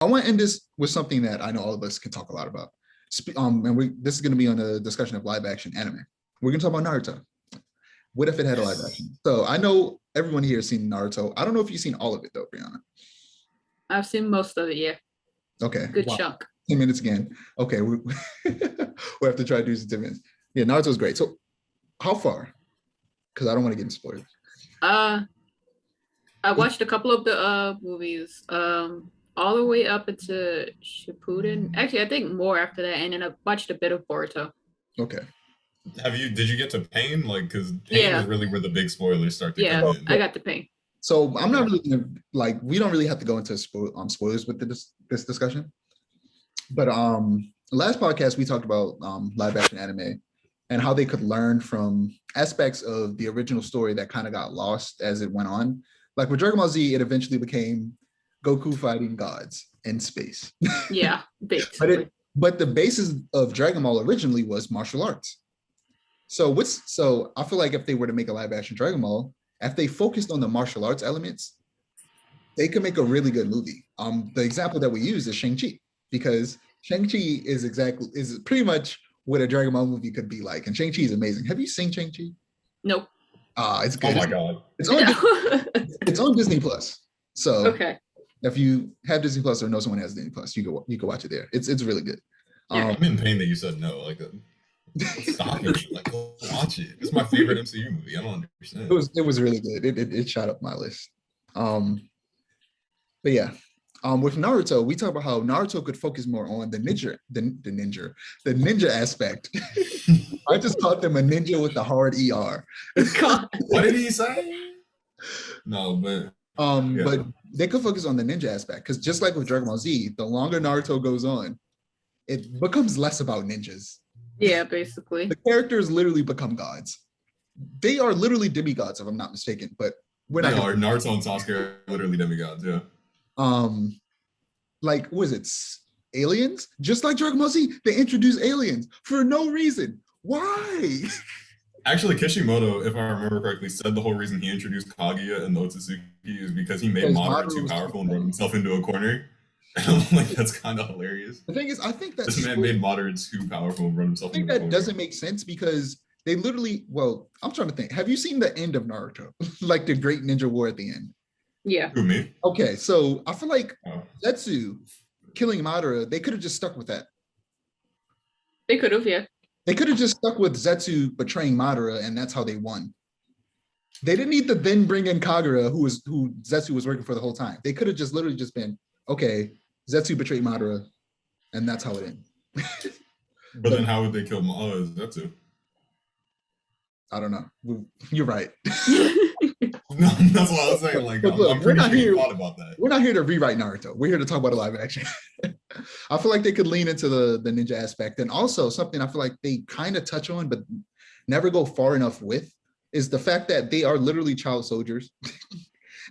I want to end this with something that I know all of us can talk a lot about. This is going to be on a discussion of live action anime. We're going to talk about Naruto. What if it had a live action? So I know everyone here has seen Naruto. I don't know if you've seen all of it though, Brianna. I've seen most of it, yeah. Okay. Good chunk. 10 minutes again. Okay, we have to try to do some 10 minutes. Yeah, Naruto's great. So how far? Because I don't want to get into spoilers. I watched a couple of the movies, all the way up into Shippuden. Actually, I think more after that, and then I watched a bit of Boruto. Okay. Did you get to Pain? Like, because Pain is really where the big spoilers start to come in. I got to Pain. So I'm not really gonna, like, we don't really have to go into spoilers with this discussion. But last podcast we talked about live action anime and how they could learn from aspects of the original story that kind of got lost as it went on. Like with Dragon Ball Z, it eventually became Goku fighting gods in space. Yeah, basically. But the basis of Dragon Ball originally was martial arts. So I feel like if they were to make a live action Dragon Ball, if they focused on the martial arts elements, they could make a really good movie. The example that we use is Shang-Chi, because Shang-Chi is pretty much what a Dragon Ball movie could be like. And Shang-Chi is amazing. Have you seen Shang-Chi? Nope. It's good. Oh my God. It's on Disney Plus. So okay. If you have Disney Plus or know someone has Disney Plus, you can watch it there. It's really good. I'm in pain that you said no. Like, stop it. Like, go watch it. It's my favorite MCU movie. I don't understand. It was really good. It shot up my list. But yeah. With Naruto, we talk about how Naruto could focus more on the ninja aspect. I just called them a ninja with a hard ER. What did he say? No, but but they could focus on the ninja aspect, because just like with Dragon Ball Z, the longer Naruto goes on, it becomes less about ninjas. Yeah, basically. The characters literally become gods. They are literally demigods, if I'm not mistaken. But Naruto and Sasuke are literally demigods. Yeah. Like, was it aliens? Just like Dragon Ball Z, they introduced aliens for no reason. Why? Actually, Kishimoto, if I remember correctly, said the whole reason he introduced Kaguya and the Otsutsuki is because he made Madara too powerful and brought himself into a corner. And I'm like, that's kind of hilarious. The thing is, I think that this man made Madara too powerful and brought himself into a corner. I think that doesn't make sense, because they literally, I'm trying to think. Have you seen the end of Naruto? Like the Great Ninja War at the end? Yeah. Who, me? Okay, so I feel like Zetsu killing Madara, they could have just stuck with that. They could have, yeah. They could have just stuck with Zetsu betraying Madara, and that's how they won. They didn't need to then bring in Kagura, who Zetsu was working for the whole time. They could have just literally just been, okay, Zetsu betrayed Madara, and that's how it ended. But then how would they kill Zetsu? I don't know. You're right. No, that's what I was saying. Like, look, I'm pretty sure you thought about that. We're not here to rewrite Naruto. We're here to talk about a live action. I feel like they could lean into the ninja aspect. And also something I feel like they kind of touch on, but never go far enough with, is the fact that they are literally child soldiers.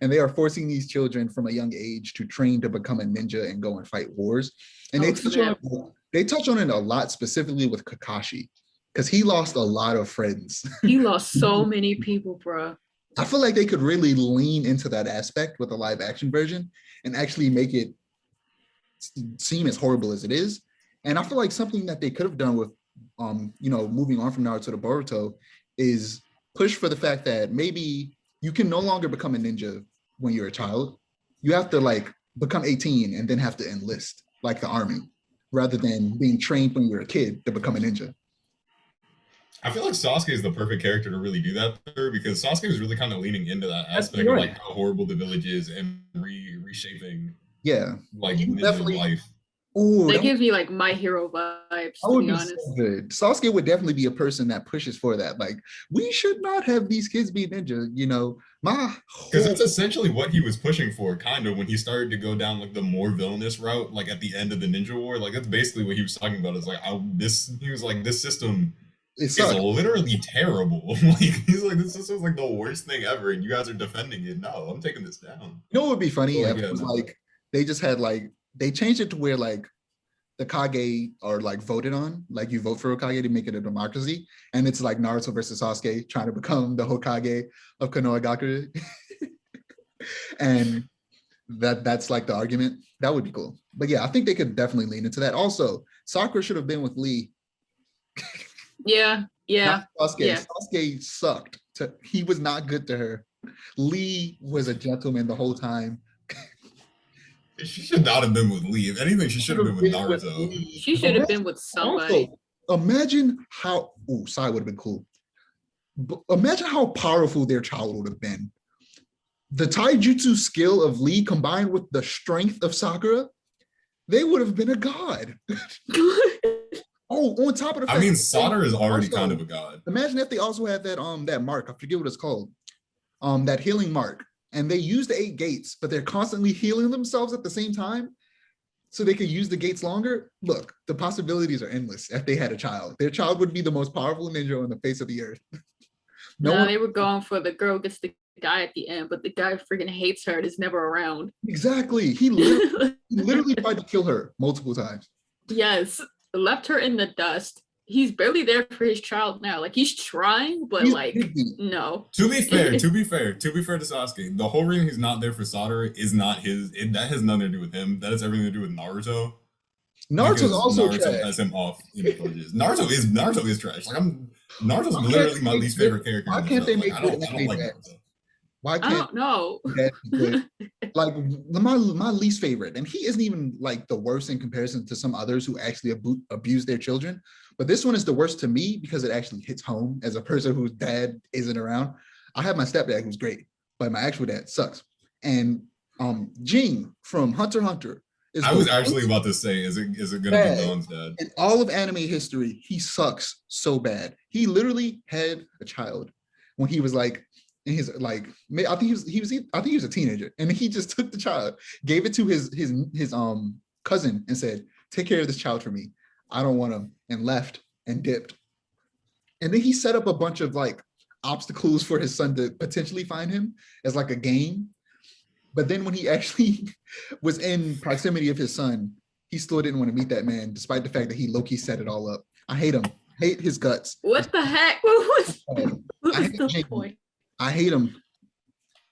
And they are forcing these children from a young age to train to become a ninja and go and fight wars. And they touch on it a lot, specifically with Kakashi, because he lost a lot of friends. He lost so many people, bro. I feel like they could really lean into that aspect with a live action version and actually make it seem as horrible as it is. And I feel like something that they could have done with, moving on from Naruto to Boruto, is push for the fact that maybe you can no longer become a ninja when you're a child. You have to like become 18 and then have to enlist like the army, rather than being trained when you're a kid to become a ninja. I feel like Sasuke is the perfect character to really do that for, because Sasuke was really kind of leaning into that aspect of like how horrible the village is and reshaping like ninja life. Ooh, they give me like My Hero vibes, to be honest. So good. Sasuke would definitely be a person that pushes for that. Like, we should not have these kids be ninja, because that's essentially what he was pushing for, kind of, when he started to go down like the more villainous route, like at the end of the Ninja War. Like, that's basically what he was talking about. Is like, he was like, this system is literally terrible. Like, he's like, this system's like the worst thing ever, and you guys are defending it. No, I'm taking this down. You know what would be funny? If it was like they just had like, they changed it to where like the Kage are like voted on, like you vote for a Kage to make it a democracy, and it's like Naruto versus Sasuke trying to become the Hokage of Konohagakure. And that's like the argument. That would be cool. But yeah, I think they could definitely lean into that. Also, Sakura should have been with Lee. Yeah. Not Sasuke. Yeah. Sasuke sucked. He was not good to her. Lee was a gentleman the whole time. She should not have been with Lee. If anything, she should have been with Naruto. She should have been with somebody. Also, imagine how. Oh, Sai would have been cool. But imagine how powerful their child would have been. The taijutsu skill of Lee combined with the strength of Sakura, they would have been a god. Oh, on top of the fact, I mean, Sada is already kind of a god. Imagine if they also had that mark. I forget what it's called. That healing mark. And they use the 8 gates, but they're constantly healing themselves at the same time so they can use the gates longer. Look, the possibilities are endless if they had a child. Their child would be the most powerful ninja on the face of the earth. They were going for the girl gets the guy at the end, but the guy freaking hates her and is never around. Exactly. He literally tried to kill her multiple times. Yes. Left her in the dust. He's barely there for his child now. Like he's trying, but no. To be fair to Sasuke, the whole reason he's not there for Sakura is not his. That has nothing to do with him. That has everything to do with Naruto. Naruto's also Naruto trash. has him off in the villages. Naruto is trash. Like Naruto's literally my least favorite character. Why can't they make I don't like Naruto. Why can't I don't know. Like my least favorite, and he isn't even like the worst in comparison to some others who actually abuse their children. But this one is the worst to me because it actually hits home as a person whose dad isn't around. I have my stepdad who's great, but my actual dad sucks. And Jing from Hunter x Hunter is. I was actually about to say, is it gonna be Don's dad? In all of anime history, he sucks so bad. He literally had a child when he was like. And he's like, I think he was a teenager, and he just took the child, gave it to his cousin, and said, "Take care of this child for me. I don't want him," and left and dipped. And then he set up a bunch of like obstacles for his son to potentially find him as like a game. But then when he actually was in proximity of his son, he still didn't want to meet that man, despite the fact that he low-key set it all up. I hate him. Hate his guts. What the heck? What was the point? I hate him.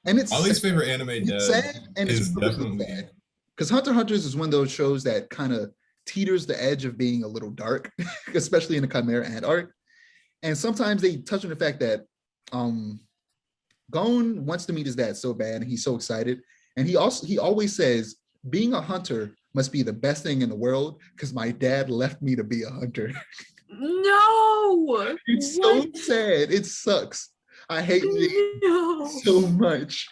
And it's my least favorite anime dad sad, and is it's definitely sad. Because Hunter x Hunter is one of those shows that kind of teeters the edge of being a little dark, especially in the Chimera Ant arc. And sometimes they touch on the fact that Gon wants to meet his dad so bad, and he's so excited. And he always says, being a hunter must be the best thing in the world because my dad left me to be a hunter. No! It's so sad. It sucks. I hate it so much.